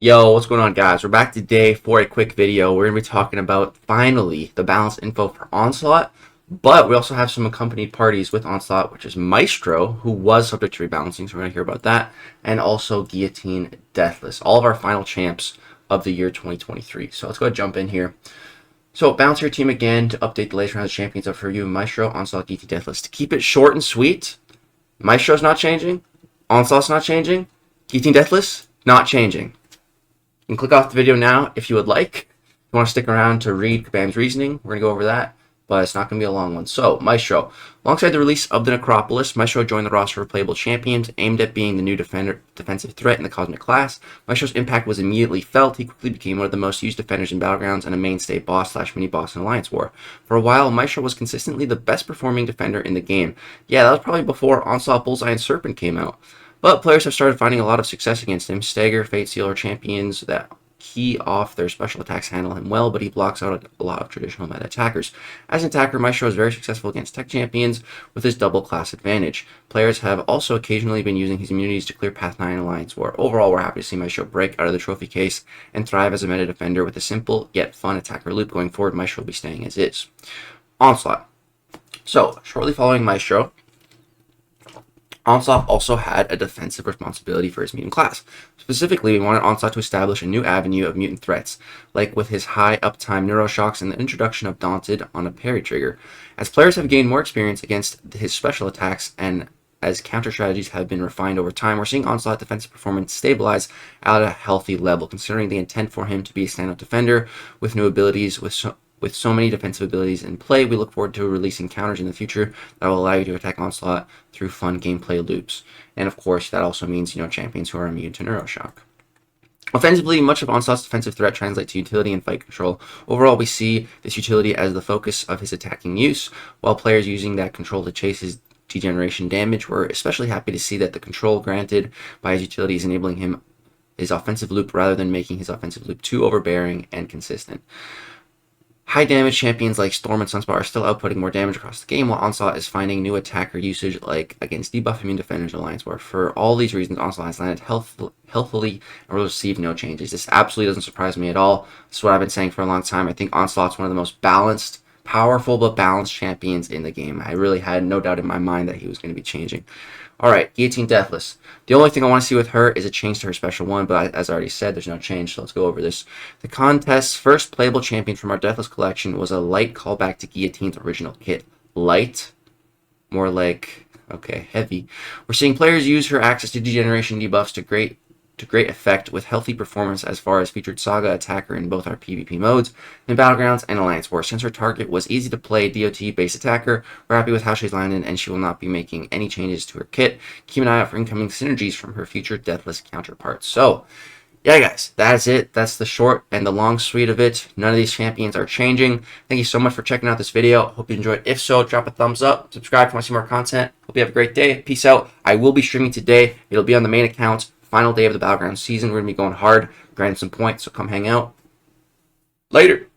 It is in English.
Yo, what's going on, guys? We're back today for a quick video. We're going to be talking about, finally, the balance info for Onslaught, but we also have some accompanied parties with Onslaught, which is Maestro, who was subject to rebalancing, so we're going to hear about that, and also Guillotine Deathless, all of our final champs of the year 2023. So let's go ahead and jump in here. So balance your team again to update the latest round of champions up for you, Maestro, Onslaught, Guillotine Deathless. To keep it short and sweet, Maestro's not changing, Onslaught's not changing, Guillotine Deathless, not changing. You can click off the video now if you would like. If you want to stick around to read Kabam's reasoning, we're going to go over that, but it's not going to be a long one. So, Maestro. Alongside the release of the Necropolis, Maestro joined the roster of playable champions, aimed at being the new defensive threat in the Cosmic class. Maestro's impact was immediately felt. He quickly became one of the most used defenders in Battlegrounds and a mainstay boss/mini-boss in Alliance War. For a while, Maestro was consistently the best performing defender in the game. Yeah, that was probably before Onslaught, Bullseye, and Serpent came out. But players have started finding a lot of success against him. Stagger, Fate Seal are champions that key off their special attacks handle him well, but he blocks out a lot of traditional meta attackers. As an attacker, Maestro is very successful against tech champions with his double class advantage. Players have also occasionally been using his immunities to clear Path 9 Alliance War. Overall, we're happy to see Maestro break out of the trophy case and thrive as a meta defender with a simple yet fun attacker loop. Going forward, Maestro will be staying as is. Onslaught. So, shortly following Maestro, Onslaught also had a defensive responsibility for his mutant class. Specifically, we wanted Onslaught to establish a new avenue of mutant threats, like with his high uptime neuroshocks and the introduction of Daunted on a parry trigger. As players have gained more experience against his special attacks and as counter strategies have been refined over time, we're seeing Onslaught defensive performance stabilize at a healthy level, considering the intent for him to be a standout defender with new abilities. With so many defensive abilities in play, we look forward to releasing counters in the future that will allow you to attack Onslaught through fun gameplay loops. And of course, that also means, champions who are immune to Neuroshock. Offensively, much of Onslaught's defensive threat translates to utility and fight control. Overall, we see this utility as the focus of his attacking use, while players using that control to chase his degeneration damage. We're especially happy to see that the control granted by his utility is enabling him his offensive loop rather than making his offensive loop too overbearing and consistent. High damage champions like Storm and Sunspot are still outputting more damage across the game, while Onslaught is finding new attacker usage like against debuff immune defenders in Alliance War. For all these reasons, Onslaught has landed healthily and will receive no changes. This absolutely doesn't surprise me at all. This is what I've been saying for a long time. I think Onslaught's one of the most balanced, powerful but balanced champions in the game. I really had no doubt in my mind that he was going to be changing. Alright, Guillotine Deathless. The only thing I want to see with her is a change to her special one, but as I already said, there's no change, so let's go over this. The contest's first playable champion from our Deathless collection was a light callback to Guillotine's original kit. Light? More like, okay, heavy. We're seeing players use her access to degeneration debuffs to great effect with healthy performance as far as featured Saga attacker in both our PvP modes, in Battlegrounds and Alliance War. Since her target was easy to play DOT base attacker, we're happy with how she's landed and she will not be making any changes to her kit. Keep an eye out for incoming synergies from her future Deathless counterparts. So, yeah guys, that's it. That's the short and the long sweet of it. None of these champions are changing. Thank you so much for checking out this video. Hope you enjoyed. If so, drop a thumbs up. Subscribe if you want to see more content. Hope you have a great day. Peace out. I will be streaming today. It'll be on the main account. Final day of the Battleground season. We're going to be going hard, grinding some points, so come hang out. Later.